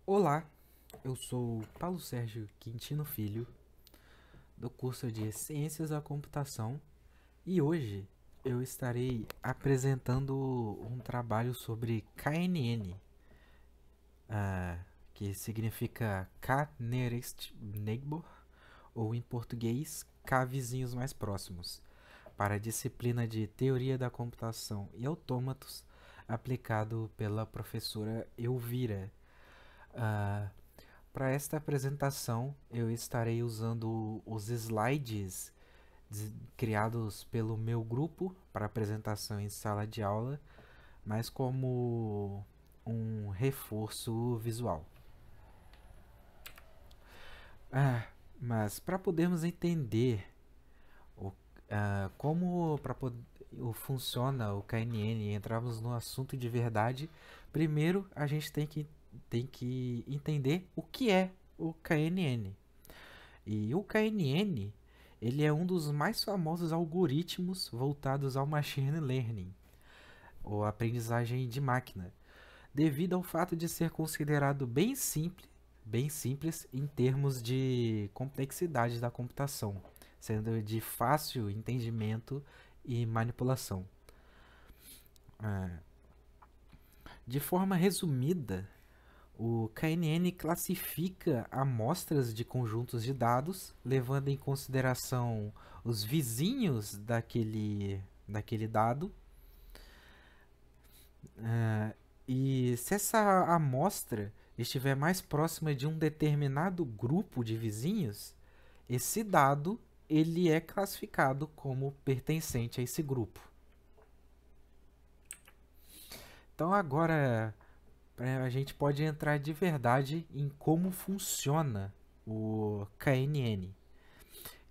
Olá, eu sou Paulo Sérgio Quintino Filho, do curso de Ciências da Computação, e hoje eu estarei apresentando um trabalho sobre KNN, que significa K Nearest Neighbor, ou em português, K Vizinhos Mais Próximos, para a disciplina de Teoria da Computação e Autômatos, aplicado pela professora Elvira. Ah, Para esta apresentação, eu estarei usando os slides criados pelo meu grupo para apresentação em sala de aula, mas como um reforço visual. Ah, mas para podermos entender o, como funciona o KNN e entrarmos no assunto de verdade, primeiro a gente tem que entender o que é o KNN. E o KNN, ele é um dos mais famosos algoritmos voltados ao machine learning, ou aprendizagem de máquina, devido ao fato de ser considerado bem simples em termos de complexidade da computação, sendo de fácil entendimento e manipulação. Ah, de forma resumida, o KNN classifica amostras de conjuntos de dados, levando em consideração os vizinhos daquele dado. E se essa amostra estiver mais próxima de um determinado grupo de vizinhos, esse dado ele é classificado como pertencente a esse grupo. Então agora a gente pode entrar de verdade em como funciona o KNN.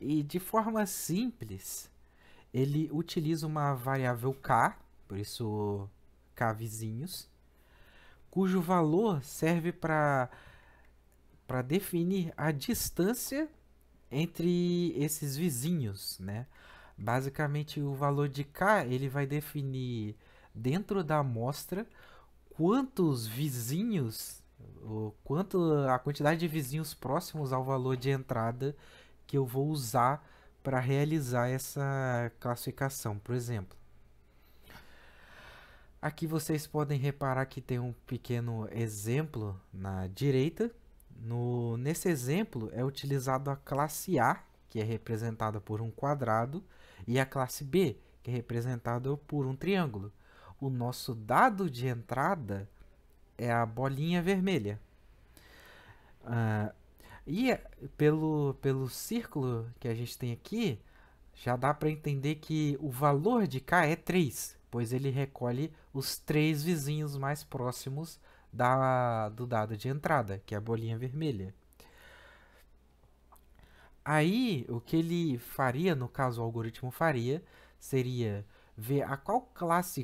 E de forma simples, ele utiliza uma variável k, por isso k vizinhos, cujo valor serve para definir a distância entre esses vizinhos, né? Basicamente, o valor de k ele vai definir dentro da amostra quantos vizinhos, quanto a quantidade de vizinhos próximos ao valor de entrada que eu vou usar para realizar essa classificação, por exemplo. Aqui vocês podem reparar que tem um pequeno exemplo na direita. Nesse exemplo é utilizado a classe A, que é representada por um quadrado, e a classe B, que é representada por um triângulo. O nosso dado de entrada é a bolinha vermelha. Ah, e pelo círculo que a gente tem aqui, já dá para entender que o valor de K é 3, pois ele recolhe os três vizinhos mais próximos do dado de entrada, que é a bolinha vermelha. Aí, o que ele faria, no caso o algoritmo faria, seria ver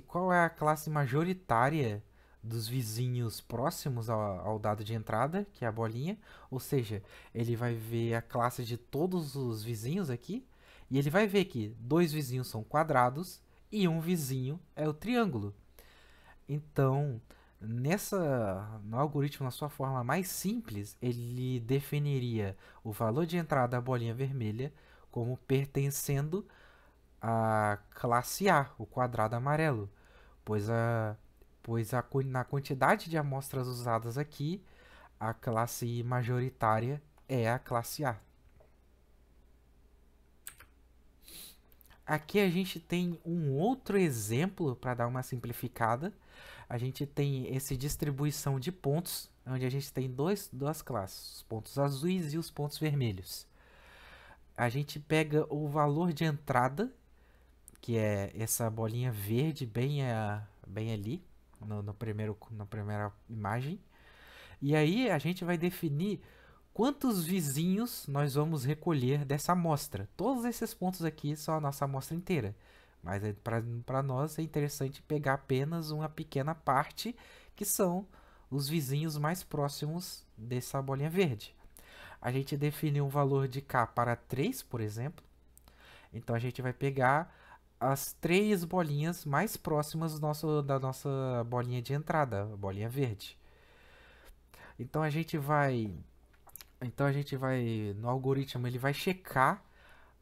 qual é a classe majoritária dos vizinhos próximos ao dado de entrada, que é a bolinha. Ou seja, ele vai ver a classe de todos os vizinhos aqui, e ele vai ver que dois vizinhos são quadrados e um vizinho é o triângulo. Então, no algoritmo, na sua forma mais simples, ele definiria o valor de entrada da bolinha vermelha como pertencendo à classe A, o quadrado amarelo, pois, na quantidade de amostras usadas aqui, a classe majoritária é a classe A. Aqui a gente tem um outro exemplo para dar uma simplificada. A gente tem essa distribuição de pontos, onde a gente tem duas classes, os pontos azuis e os pontos vermelhos. A gente pega o valor de entrada, que é essa bolinha verde bem ali, na primeira imagem. E aí a gente vai definir quantos vizinhos nós vamos recolher dessa amostra. Todos esses pontos aqui são a nossa amostra inteira. Mas para nós é interessante pegar apenas uma pequena parte, que são os vizinhos mais próximos dessa bolinha verde. A gente define um valor de k para 3, por exemplo. Então a gente vai pegar as três bolinhas mais próximas da nossa bolinha de entrada, a bolinha verde. Então a gente vai, no algoritmo ele vai checar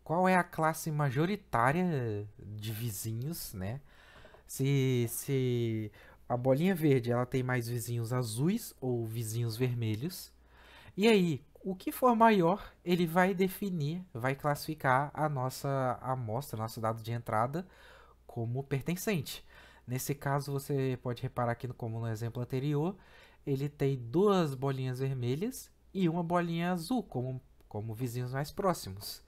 qual é a classe majoritária de vizinhos, né? Se a bolinha verde ela tem mais vizinhos azuis ou vizinhos vermelhos. E aí, o que for maior, ele vai definir, vai classificar a nossa amostra, nosso dado de entrada como pertencente. Nesse caso, você pode reparar que, como no exemplo anterior, ele tem duas bolinhas vermelhas e uma bolinha azul como vizinhos mais próximos.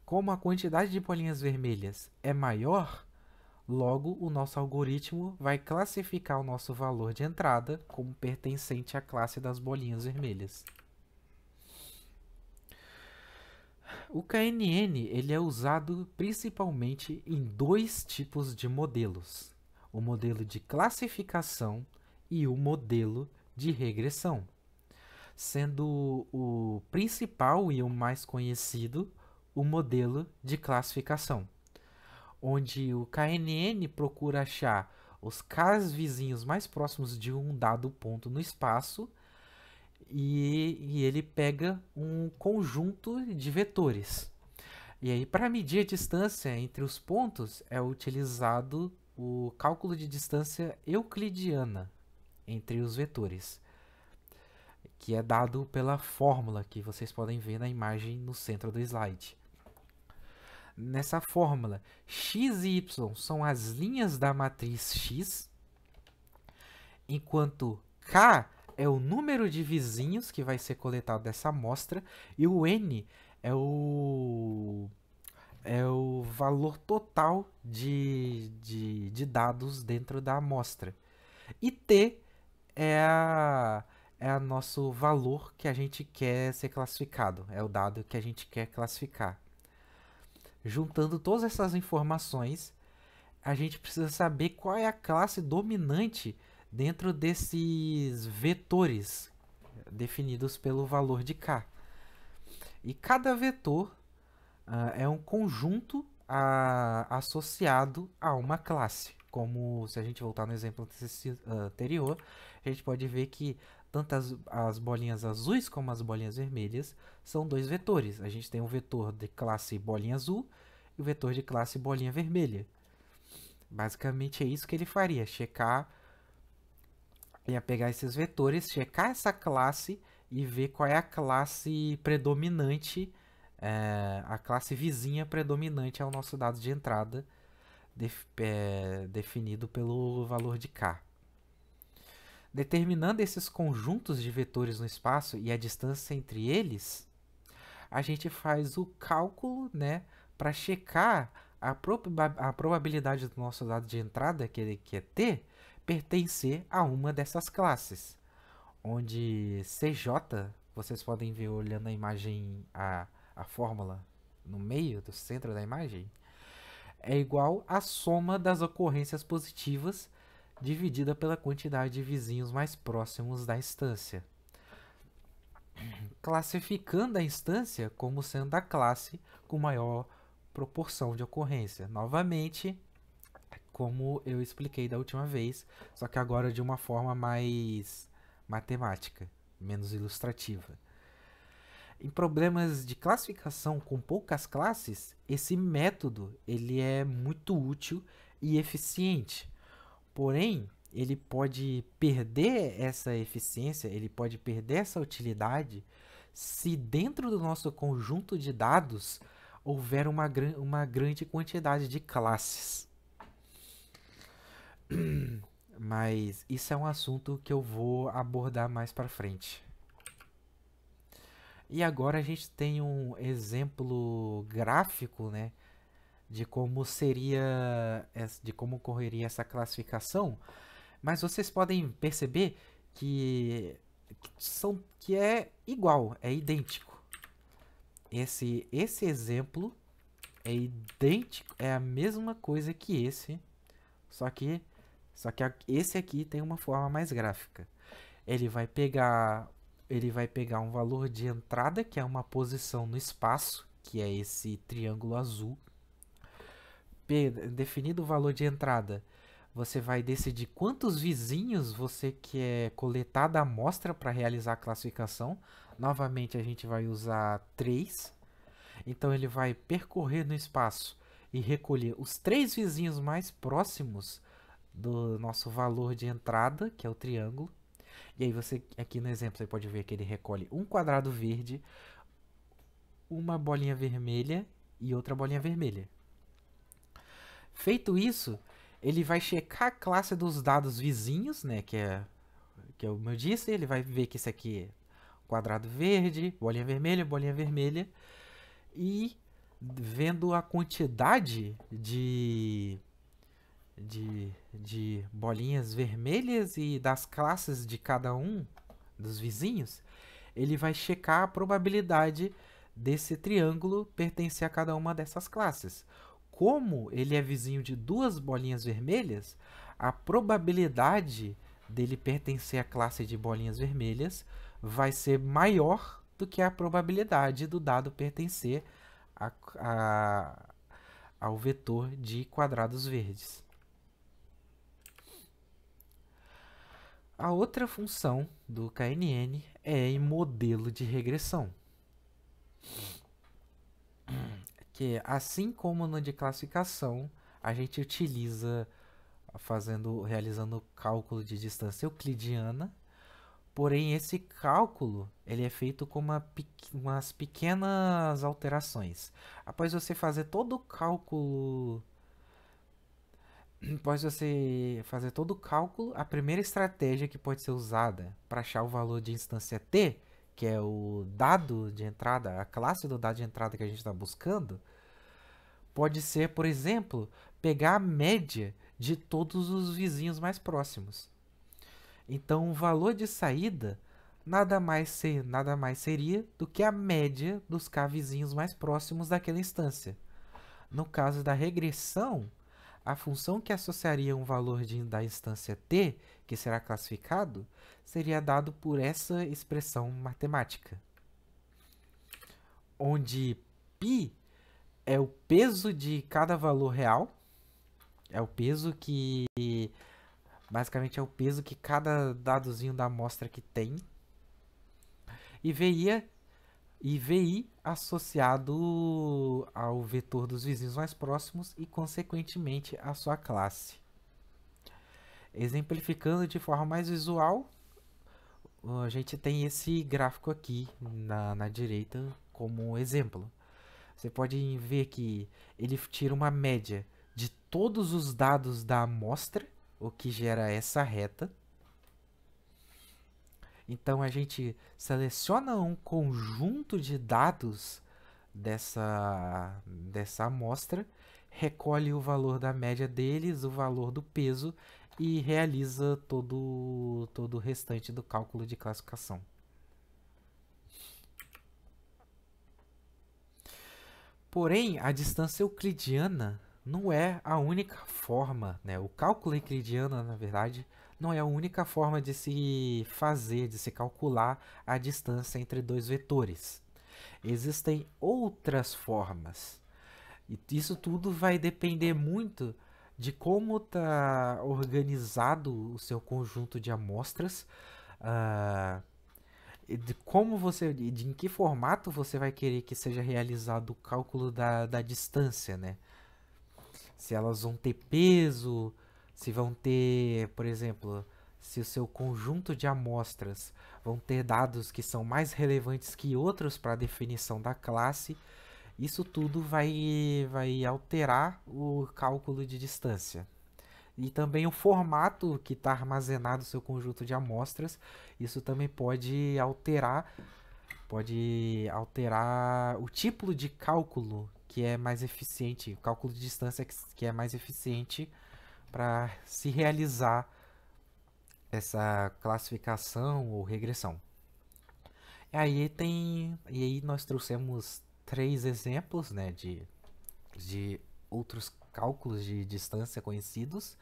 Como a quantidade de bolinhas vermelhas é maior, logo o nosso algoritmo vai classificar o nosso valor de entrada como pertencente à classe das bolinhas vermelhas. O KNN ele é usado principalmente em dois tipos de modelos: o modelo de classificação e o modelo de regressão, sendo o principal e o mais conhecido o modelo de classificação, onde o KNN procura achar os Ks vizinhos mais próximos de um dado ponto no espaço e ele pega um conjunto de vetores. E aí, para medir a distância entre os pontos, é utilizado o cálculo de distância euclidiana entre os vetores, que é dado pela fórmula que vocês podem ver na imagem no centro do slide. Nessa fórmula, x e y são as linhas da matriz X, enquanto k é o número de vizinhos que vai ser coletado dessa amostra e o n é o valor total de dados dentro da amostra. E t é a nosso valor que a gente quer ser classificado, é o dado que a gente quer classificar. Juntando todas essas informações, a gente precisa saber qual é a classe dominante dentro desses vetores definidos pelo valor de k. E cada vetor é um conjunto associado a uma classe. Como se a gente voltar no exemplo anterior, a gente pode ver que tanto as bolinhas azuis como as bolinhas vermelhas são dois vetores. A gente tem um vetor de classe bolinha azul e o vetor de classe bolinha vermelha. Basicamente é isso que ele faria, ia pegar esses vetores, checar essa classe e ver qual é a classe predominante, a classe vizinha predominante ao nosso dado de entrada, definido pelo valor de k. Determinando esses conjuntos de vetores no espaço e a distância entre eles, a gente faz o cálculo, né, para checar a probabilidade do nosso dado de entrada, que é t, pertencer a uma dessas classes. Onde CJ, vocês podem ver olhando a imagem, a fórmula no meio, do centro da imagem, é igual à soma das ocorrências positivas dividida pela quantidade de vizinhos mais próximos da instância, classificando a instância como sendo a classe com maior proporção de ocorrência. Novamente, como eu expliquei da última vez, só que agora de uma forma mais matemática, menos ilustrativa. Em problemas de classificação com poucas classes, esse método ele é muito útil e eficiente. Porém, ele pode perder essa eficiência, ele pode perder essa utilidade se dentro do nosso conjunto de dados houver uma grande quantidade de classes. Mas isso é um assunto que eu vou abordar mais para frente. E agora a gente tem um exemplo gráfico, né, de como ocorreria essa classificação, mas vocês podem perceber que é igual, é idêntico. Esse exemplo é idêntico, é a mesma coisa que esse, só que esse aqui tem uma forma mais gráfica. Ele vai pegar um valor de entrada, que é uma posição no espaço, que é esse triângulo azul. Definido o valor de entrada, você vai decidir quantos vizinhos você quer coletar da amostra para realizar a classificação. Novamente, a gente vai usar 3. Então, ele vai percorrer no espaço e recolher os 3 vizinhos mais próximos do nosso valor de entrada, que é o triângulo. E aí, você aqui no exemplo, você pode ver que ele recolhe um quadrado verde, uma bolinha vermelha e outra bolinha vermelha. Feito isso, ele vai checar a classe dos dados vizinhos, né, que é como eu disse, ele vai ver que isso aqui é quadrado verde, bolinha vermelha, e vendo a quantidade de bolinhas vermelhas e das classes de cada um dos vizinhos, ele vai checar a probabilidade desse triângulo pertencer a cada uma dessas classes. Como ele é vizinho de 2 bolinhas vermelhas, a probabilidade dele pertencer à classe de bolinhas vermelhas vai ser maior do que a probabilidade do dado pertencer ao vetor de quadrados verdes. A outra função do KNN é em modelo de regressão, que assim como no de classificação, a gente utiliza realizando cálculo de distância euclidiana, porém esse cálculo ele é feito com umas pequenas alterações. Após você fazer todo o cálculo, a primeira estratégia que pode ser usada para achar o valor de instância t, que é o dado de entrada, a classe do dado de entrada que a gente está buscando, pode ser, por exemplo, pegar a média de todos os vizinhos mais próximos. Então, o valor de saída nada mais seria do que a média dos k vizinhos mais próximos daquela instância. No caso da regressão, a função que associaria um valor da instância t, que será classificado, seria dado por essa expressão matemática, onde π é o peso de cada valor real, é o peso que basicamente é o peso que cada dadozinho da amostra que tem, e VI associado ao vetor dos vizinhos mais próximos e, consequentemente, a sua classe. Exemplificando de forma mais visual, a gente tem esse gráfico aqui na direita como exemplo. Você pode ver que ele tira uma média de todos os dados da amostra, o que gera essa reta. Então, a gente seleciona um conjunto de dados dessa amostra, recolhe o valor da média deles, o valor do peso e realiza todo o restante do cálculo de classificação. Porém, a distância euclidiana não é a única forma, né? O cálculo euclidiano, na verdade, não é a única forma de se calcular a distância entre dois vetores. Existem outras formas. E isso tudo vai depender muito de como está organizado o seu conjunto de amostras, em que formato você vai querer que seja realizado o cálculo da distância, né? Se elas vão ter peso, se vão ter, por exemplo, se o seu conjunto de amostras vão ter dados que são mais relevantes que outros para a definição da classe, isso tudo vai alterar o cálculo de distância. E também o formato que está armazenado o seu conjunto de amostras, isso também pode alterar o tipo de cálculo que é mais eficiente, o cálculo de distância que é mais eficiente para se realizar essa classificação ou regressão. E aí nós trouxemos 3 exemplos, né, de outros cálculos de distância conhecidos,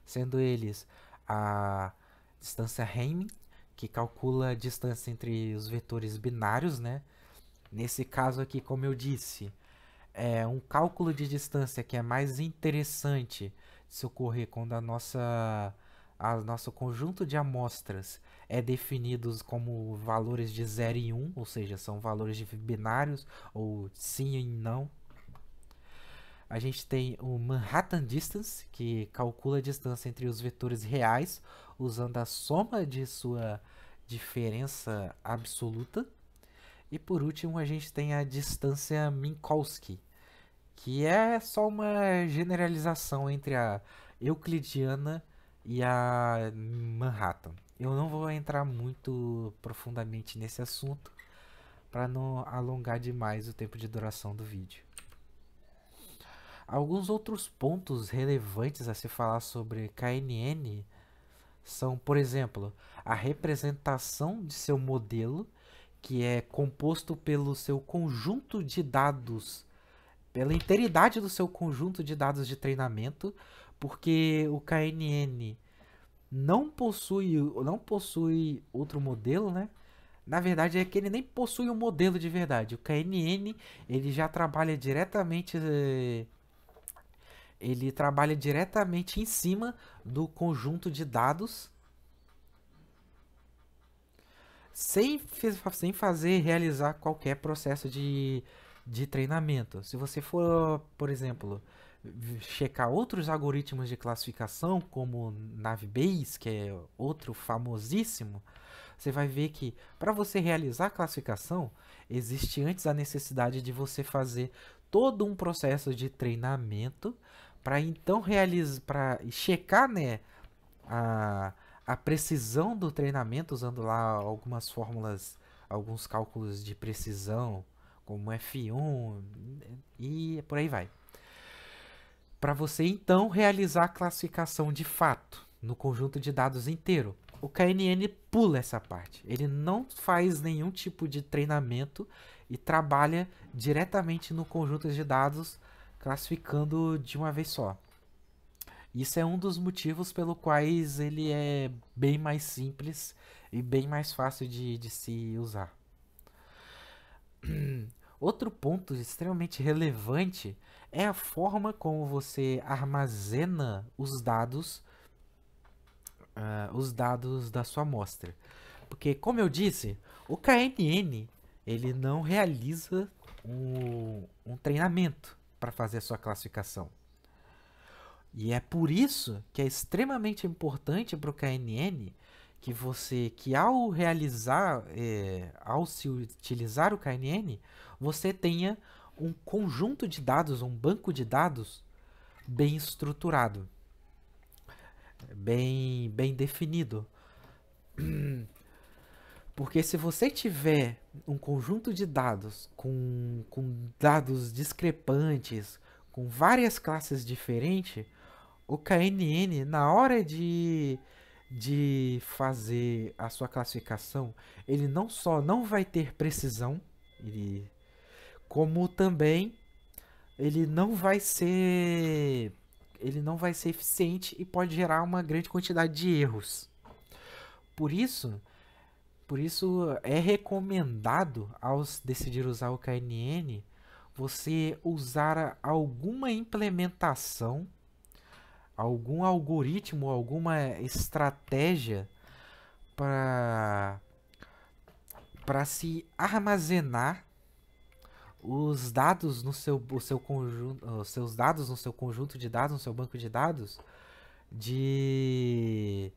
sendo eles a distância Hamming, que calcula a distância entre os vetores binários, né? Nesse caso aqui, como eu disse, é um cálculo de distância que é mais interessante se ocorrer quando a nosso conjunto de amostras é definidos como valores de 0 e 1, ou seja, são valores de binários, ou sim e não. A gente tem o Manhattan Distance, que calcula a distância entre os vetores reais, usando a soma de sua diferença absoluta. E por último, a gente tem a distância Minkowski, que é só uma generalização entre a euclidiana e a Manhattan. Eu não vou entrar muito profundamente nesse assunto para não alongar demais o tempo de duração do vídeo. Alguns outros pontos relevantes a se falar sobre KNN são, por exemplo, a representação de seu modelo, que é composto pelo seu conjunto de dados, pela inteiridade do seu conjunto de dados de treinamento, porque o KNN não possui outro modelo, né? Na verdade é que ele nem possui um modelo de verdade. O KNN ele já trabalha diretamente em cima do conjunto de dados sem fazer realizar qualquer processo de treinamento. Se você for, por exemplo, checar outros algoritmos de classificação, como Navibase, que é outro famosíssimo, você vai ver que para você realizar a classificação, existe antes a necessidade de você fazer todo um processo de treinamento para então para checar, né, a precisão do treinamento usando lá algumas fórmulas, alguns cálculos de precisão, como F1 e por aí vai. Para você então realizar a classificação de fato no conjunto de dados inteiro. O KNN pula essa parte. Ele não faz nenhum tipo de treinamento e trabalha diretamente no conjunto de dados, classificando de uma vez só. Isso é um dos motivos pelo quais ele é bem mais simples e bem mais fácil de se usar. Outro ponto extremamente relevante é a forma como você armazena os dados da sua amostra. Porque, como eu disse, o KNN ele não realiza um treinamento para fazer a sua classificação. E é por isso que é extremamente importante para o KNN que ao se utilizar o KNN, você tenha um conjunto de dados, um banco de dados bem estruturado, bem definido. Porque se você tiver um conjunto de dados com dados discrepantes, com várias classes diferentes, o KNN, na hora de fazer a sua classificação, ele não só não vai ter precisão, como também ele não vai ser eficiente e pode gerar uma grande quantidade de erros. Por isso é recomendado, ao decidir usar o KNN, você usar alguma implementação, algum algoritmo, alguma estratégia para se armazenar os dados no seu conjunto, os seus dados no seu conjunto de dados, no seu banco de dados, de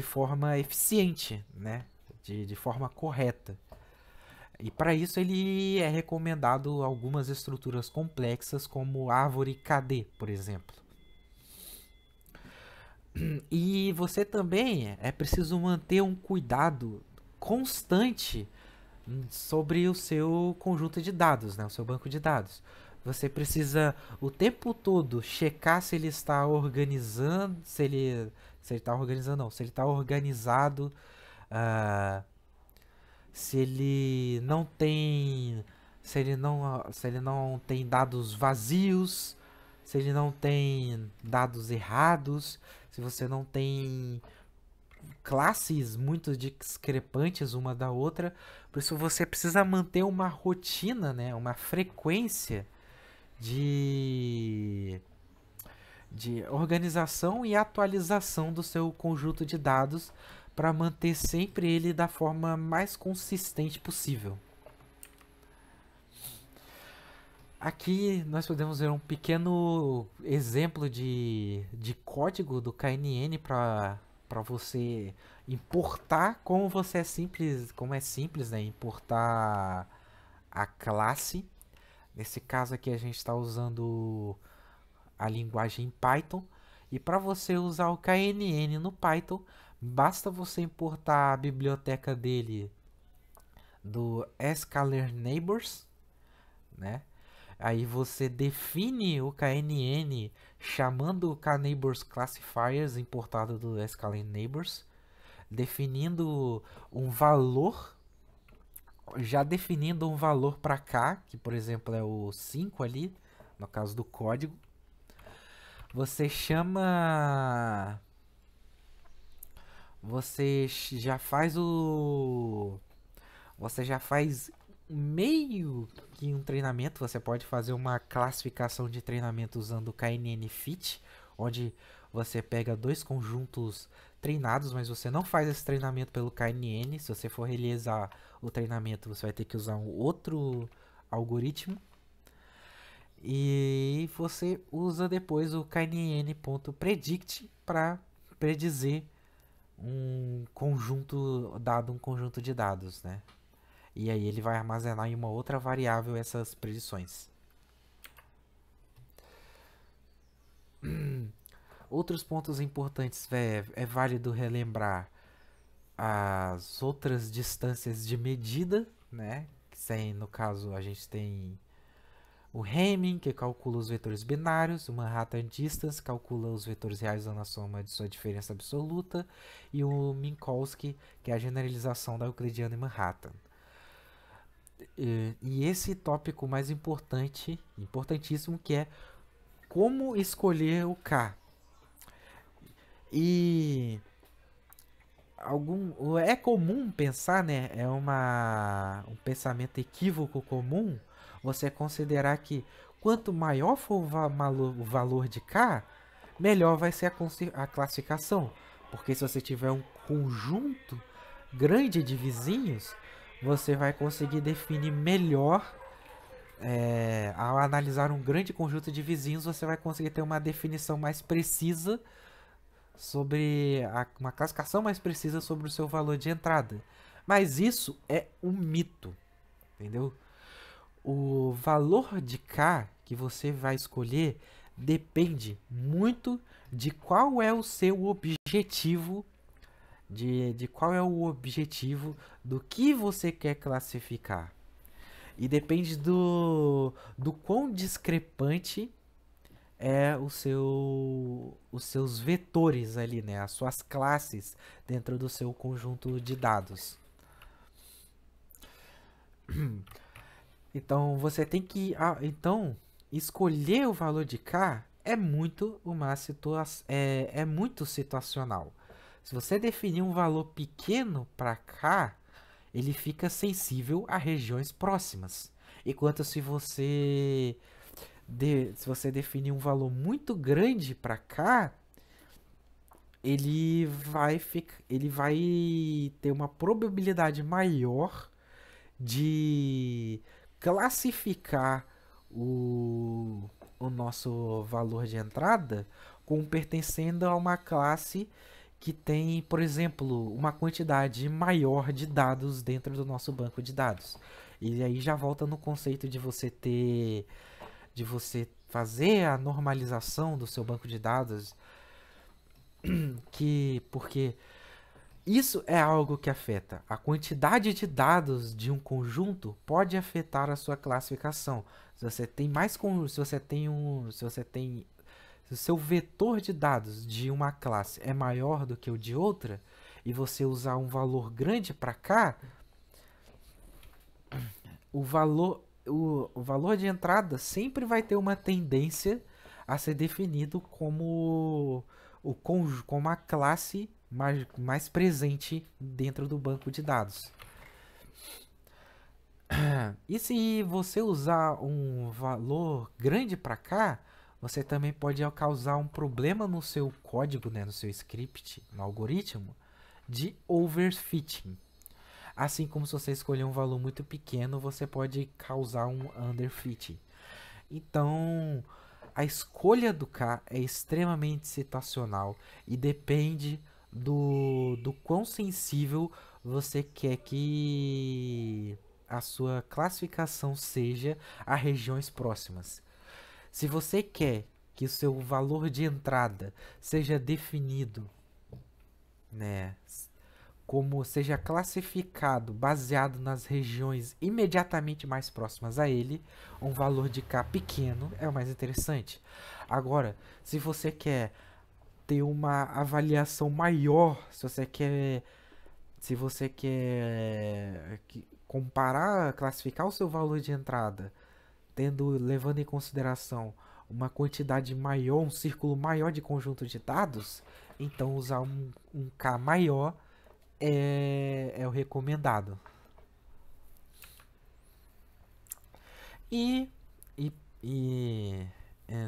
forma eficiente, né? De forma correta. E para isso ele é recomendado algumas estruturas complexas, como árvore KD, por exemplo. E você também é preciso manter um cuidado constante sobre o seu conjunto de dados, né? O seu banco de dados. Você precisa o tempo todo checar se ele está organizando, se ele está organizando, não, se ele está organizado, se ele não tem dados vazios, se ele não tem dados errados, se você não tem classes muito discrepantes uma da outra. Por isso você precisa manter uma rotina, né, uma frequência de organização e atualização do seu conjunto de dados para manter sempre ele da forma mais consistente possível. Aqui nós podemos ver um pequeno exemplo de código do KNN para você importar como você é simples, como é simples, né, importar a classe. Nesse caso aqui a gente está usando a linguagem Python, e para você usar o KNN no Python, basta você importar a biblioteca dele do scalar neighbors, né? Aí você define o KNN chamando o kneighbors classifiers importado do scalar neighbors, definindo um valor, já definindo um valor para cá, que por exemplo é o 5 ali, no caso do código. Você chama. Você já faz o. Você já faz meio que um treinamento. Você pode fazer uma classificação de treinamento usando o KNN Fit, onde você pega dois conjuntos treinados, mas você não faz esse treinamento pelo KNN. Se você for realizar o treinamento, você vai ter que usar um outro algoritmo. E você usa depois o knn.predict para predizer um conjunto dado, um conjunto de dados, né? E aí ele vai armazenar em uma outra variável essas predições. Outros pontos importantes, é válido relembrar as outras distâncias de medida, né? Que no caso a gente tem o Hamming, que calcula os vetores binários, o Manhattan Distance calcula os vetores reais na soma de sua diferença absoluta, e o Minkowski, que é a generalização da euclidiana em Manhattan. E esse tópico mais importante, importantíssimo, que é como escolher o K. E é comum pensar, né? É um pensamento equívoco comum você considerar que quanto maior for o valor de K, melhor vai ser a classificação. Porque se você tiver um conjunto grande de vizinhos, você vai conseguir definir melhor. Ao analisar um grande conjunto de vizinhos, você vai conseguir ter uma definição mais precisa sobre uma classificação mais precisa sobre o seu valor de entrada. Mas isso é um mito, entendeu? O valor de K que você vai escolher depende muito de qual é o seu objetivo, de qual é o objetivo do que você quer classificar. E depende do quão discrepante é os seus vetores ali, né? As suas classes dentro do seu conjunto de dados. Então você tem que escolher o valor de K é muito é muito situacional. Se você definir um valor pequeno para K, ele fica sensível a regiões próximas. Enquanto se você definir um valor muito grande para K, ele vai ter uma probabilidade maior de classificar o nosso valor de entrada como pertencendo a uma classe que tem, por exemplo, uma quantidade maior de dados dentro do nosso banco de dados. E aí já volta no conceito de você fazer a normalização do seu banco de dados, porque isso é algo que afeta. A quantidade de dados de um conjunto pode afetar a sua classificação. Se você tem mais se o seu vetor de dados de uma classe é maior do que o de outra e você usar um valor grande para cá, o valor de entrada sempre vai ter uma tendência a ser definido como a classe mais presente dentro do banco de dados. E se você usar um valor grande para cá, você também pode causar um problema no seu código, né, no seu script, no algoritmo, de overfitting. Assim como se você escolher um valor muito pequeno, você pode causar um underfitting. Então, a escolha do K é extremamente situacional e depende do quão sensível você quer que a sua classificação seja a regiões próximas. Se você quer que o seu valor de entrada seja definido, né, como seja classificado baseado nas regiões imediatamente mais próximas a ele, um valor de K pequeno é o mais interessante. Agora, se você quer ter uma avaliação maior, se você quer comparar, classificar o seu valor de entrada, levando em consideração uma quantidade maior, um círculo maior de conjunto de dados, então usar um K maior é o recomendado. E,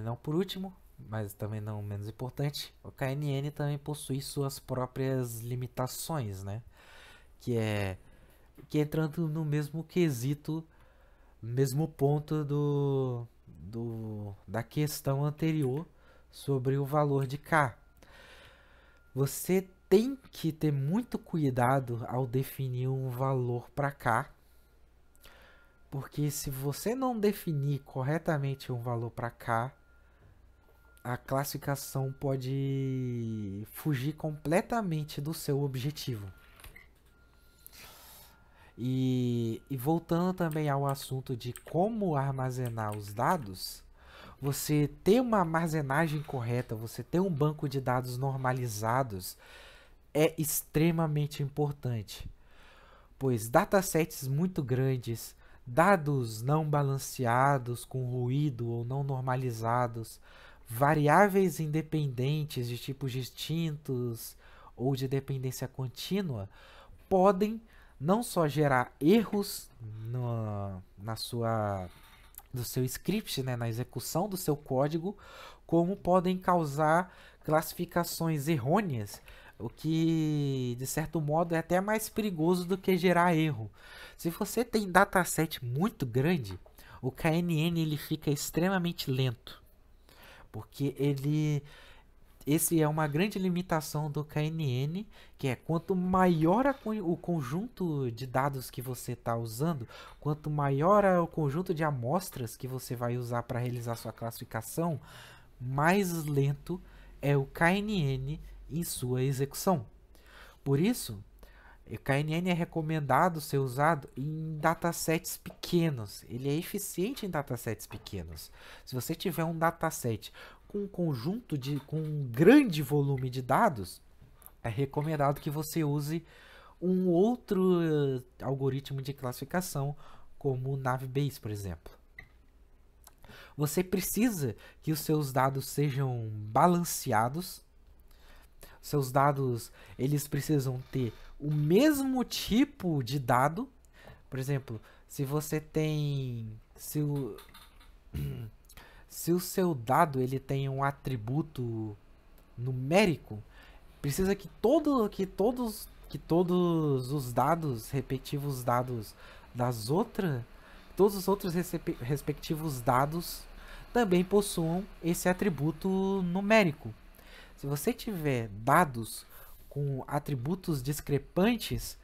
não por último, mas também não menos importante, o KNN também possui suas próprias limitações, né? Que entrando no mesmo quesito, mesmo ponto da questão anterior sobre o valor de K. Você tem que ter muito cuidado ao definir um valor para K, porque se você não definir corretamente um valor para K, a classificação pode fugir completamente do seu objetivo. E voltando também ao assunto de como armazenar os dados, você ter uma armazenagem correta, você ter um banco de dados normalizados é extremamente importante, pois datasets muito grandes, dados não balanceados, com ruído ou não normalizados, variáveis independentes de tipos distintos ou de dependência contínua, podem não só gerar erros do seu script, né, na execução do seu código, como podem causar classificações errôneas, o que de certo modo é até mais perigoso do que gerar erro. Se você tem dataset muito grande, o KNN ele fica extremamente lento, porque esse é uma grande limitação do KNN, que é quanto maior o conjunto de dados que você está usando, quanto maior o conjunto de amostras que você vai usar para realizar sua classificação, mais lento é o KNN em sua execução. Por isso, o KNN é recomendado ser usado em datasets pequenos. Ele é eficiente em datasets pequenos. Se você tiver um dataset com um grande volume de dados, é recomendado que você use um outro algoritmo de classificação, como o Navbase, por exemplo. Você precisa que os seus dados sejam balanceados. Seus dados, eles precisam ter o mesmo tipo de dado. Por exemplo, se você tem se o seu dado ele tem um atributo numérico, precisa que todos os dados respectivos dados todos os outros respectivos dados também possuam esse atributo numérico. Se você tiver dados com atributos discrepantes,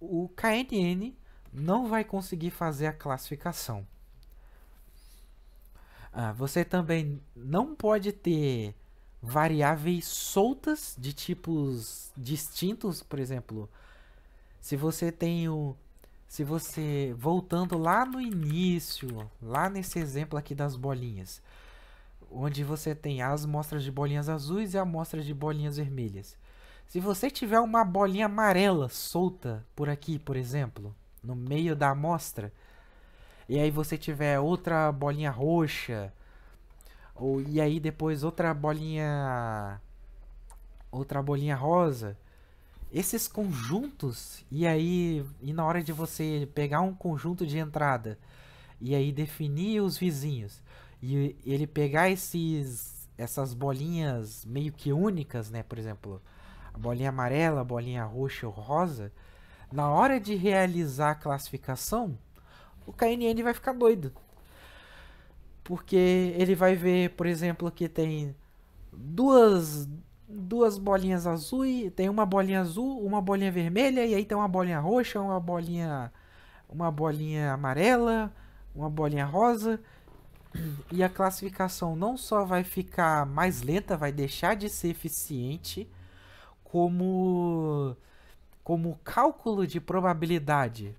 o KNN não vai conseguir fazer a classificação. Você também não pode ter variáveis soltas de tipos distintos, por exemplo, se você voltando lá no início, lá nesse exemplo aqui das bolinhas, onde você tem as amostras de bolinhas azuis e amostras de bolinhas vermelhas. Se você tiver uma bolinha amarela solta por aqui, por exemplo, no meio da amostra, e aí você tiver outra bolinha roxa, e aí depois outra bolinha rosa, esses conjuntos, e na hora de você pegar um conjunto de entrada e aí definir os vizinhos, e ele pegar essas bolinhas meio que únicas, né? Por exemplo, a bolinha amarela, a bolinha roxa ou rosa, na hora de realizar a classificação, o KNN vai ficar doido. Porque ele vai ver, por exemplo, que tem duas bolinhas azuis, tem uma bolinha azul, uma bolinha vermelha, e aí tem uma bolinha roxa, uma bolinha amarela, uma bolinha rosa, e a classificação não só vai ficar mais lenta, vai deixar de ser eficiente, como como cálculo de probabilidade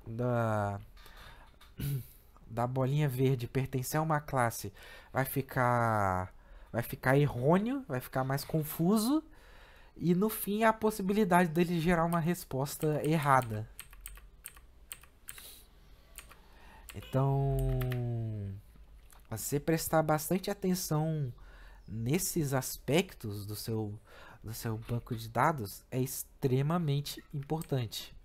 da, da bolinha verde pertencer a uma classe vai ficar errôneo, vai ficar mais confuso e no fim a possibilidade dele gerar uma resposta errada. Então, você prestar bastante atenção nesses aspectos do seu banco de dados é extremamente importante.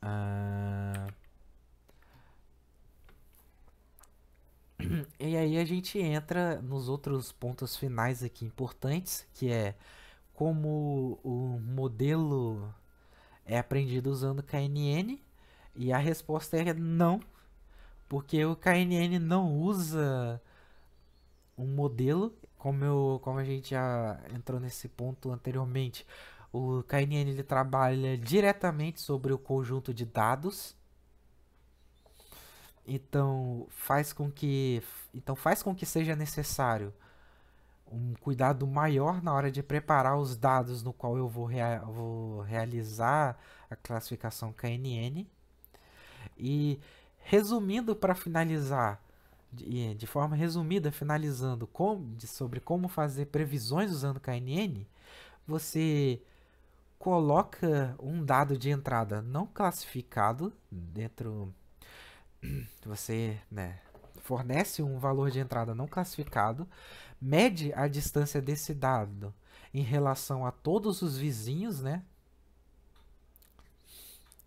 Ah, e aí a gente entra nos outros pontos finais aqui importantes, que é como o modelo é aprendido usando KNN, e a resposta é não, porque o KNN não usa um modelo, como a gente já entrou nesse ponto anteriormente. O KNN ele trabalha diretamente sobre o conjunto de dados. Então faz com que seja necessário um cuidado maior na hora de preparar os dados no qual eu vou realizar a classificação KNN. E resumindo para finalizar, de forma resumida, finalizando sobre como fazer previsões usando KNN, você coloca um dado de entrada não classificado dentro. Você, né, fornece um valor de entrada não classificado, mede a distância desse dado em relação a todos os vizinhos, né?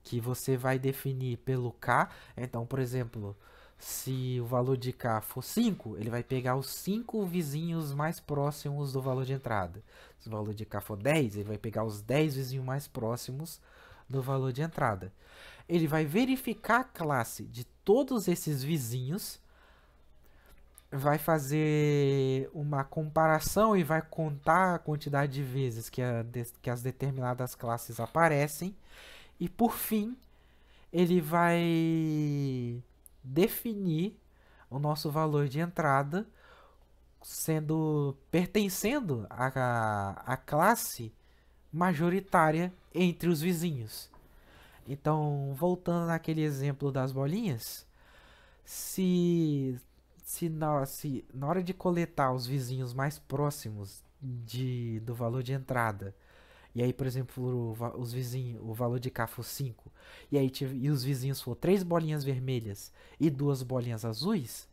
Que você vai definir pelo K. Então, por exemplo, se o valor de K for 5, ele vai pegar os 5 vizinhos mais próximos do valor de entrada. Se o valor de K for 10, ele vai pegar os 10 vizinhos mais próximos do valor de entrada. Ele vai verificar a classe de todos esses vizinhos, vai fazer uma comparação e vai contar a quantidade de vezes que as determinadas classes aparecem. E por fim, ele vai definir o nosso valor de entrada pertencendo à classe majoritária entre os vizinhos. Então, voltando naquele exemplo das bolinhas, se na hora de coletar os vizinhos mais próximos do valor de entrada, e aí, por exemplo, o valor de K for 5, e os vizinhos for 3 bolinhas vermelhas e 2 bolinhas azuis,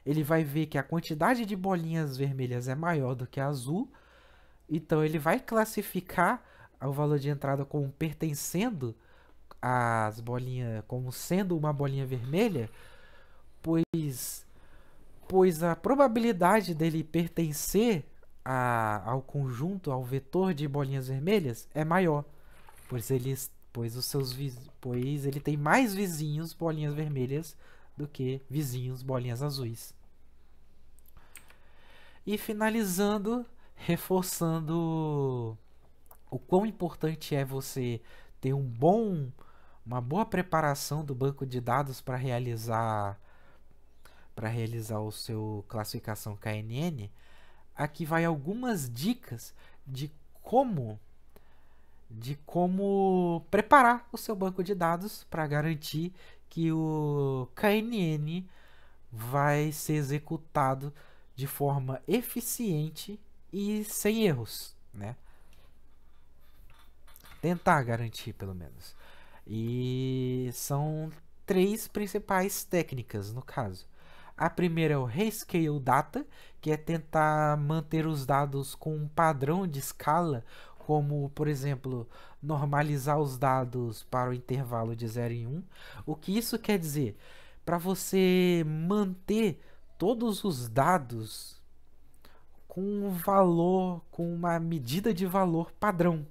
ele vai ver que a quantidade de bolinhas vermelhas é maior do que a azul, então ele vai classificar o valor de entrada como pertencendo às bolinhas, como sendo uma bolinha vermelha, pois a probabilidade dele pertencer ao conjunto, ao vetor de bolinhas vermelhas é maior, pois ele tem mais vizinhos bolinhas vermelhas do que vizinhos bolinhas azuis. E finalizando, reforçando o quão importante é você ter uma boa preparação do banco de dados para realizar o seu classificação KNN. Aqui vai algumas dicas como de como preparar o seu banco de dados para garantir que o KNN vai ser executado de forma eficiente e sem erros, né? Tentar garantir, pelo menos. E são 3 principais técnicas, no caso. A primeira é o Rescale Data, que é tentar manter os dados com um padrão de escala, como, por exemplo, normalizar os dados para o intervalo de 0 e 1. O que isso quer dizer? para você manter todos os dados com um valor, com uma medida de valor padrão,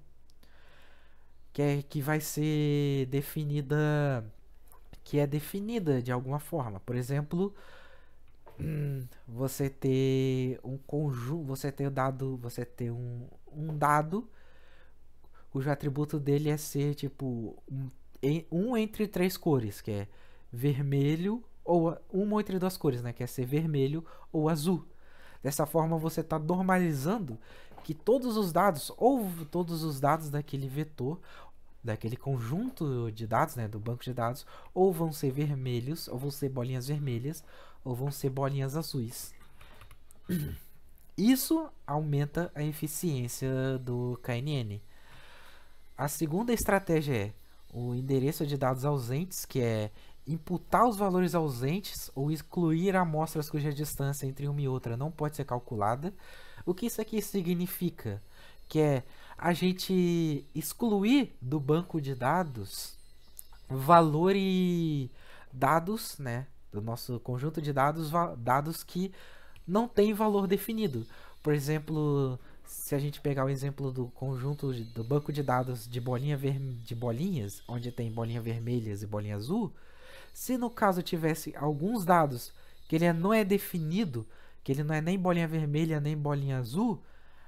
que vai ser definida, que é definida de alguma forma. Por exemplo, você ter um conjunto, um dado cujo atributo dele é ser tipo um entre três cores, que é vermelho ou uma entre duas cores, né, que é ser vermelho ou azul. Dessa forma você está normalizando que todos os dados ou todos os dados daquele vetor, daquele conjunto de dados, né, do banco de dados, ou vão ser vermelhos, ou vão ser bolinhas vermelhas, ou vão ser bolinhas azuis. Isso aumenta a eficiência do KNN. A segunda estratégia é o endereço de dados ausentes, que é imputar os valores ausentes ou excluir amostras cuja distância entre uma e outra não pode ser calculada. O que isso aqui significa? Que é a gente excluir do banco de dados valores dados, né, do nosso conjunto de dados, dados que não tem valor definido. Por exemplo, se a gente pegar o exemplo do conjunto do banco de dados de de bolinhas, onde tem bolinha vermelhas e bolinha azul, se no caso tivesse alguns dados que ele não é definido, que ele não é nem bolinha vermelha nem bolinha azul,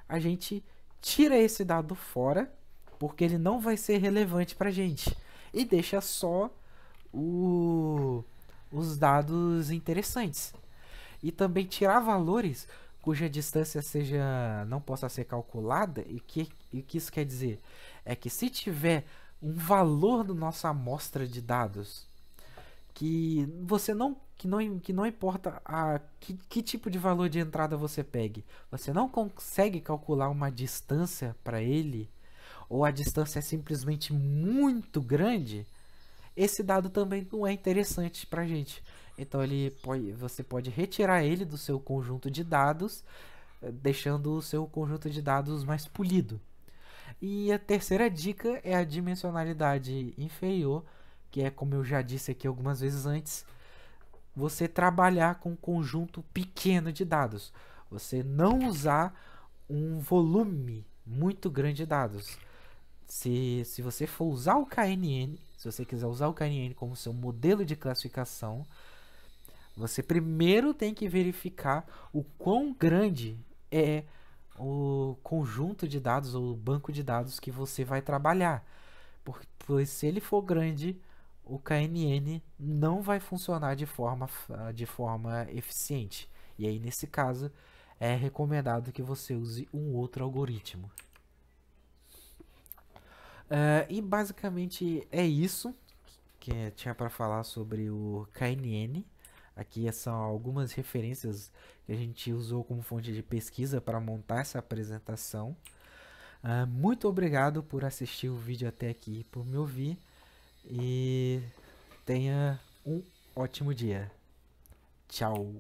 a gente tira esse dado fora, porque ele não vai ser relevante para a gente, e deixa só os dados interessantes. E também tirar valores cuja distância não possa ser calculada. E o que isso quer dizer? É que se tiver um valor da nossa amostra de dados que não importa que tipo de valor de entrada você pegue, você não consegue calcular uma distância para ele, ou a distância é simplesmente muito grande, esse dado também não é interessante para a gente. Então você pode retirar ele do seu conjunto de dados, deixando o seu conjunto de dados mais polido. E a terceira dica é a dimensionalidade inferior, que é, como eu já disse aqui algumas vezes antes, você trabalhar com um conjunto pequeno de dados. Você não usar um volume muito grande de dados. Se você for usar o KNN, se você quiser usar o KNN como seu modelo de classificação, você primeiro tem que verificar o quão grande é o conjunto de dados ou o banco de dados que você vai trabalhar. Pois se ele for grande, o KNN não vai funcionar de forma eficiente. E aí, nesse caso, é recomendado que você use um outro algoritmo. E basicamente é isso que tinha para falar sobre o KNN. Aqui são algumas referências que a gente usou como fonte de pesquisa para montar essa apresentação. Muito obrigado por assistir o vídeo até aqui, por me ouvir, e tenha um ótimo dia. Tchau!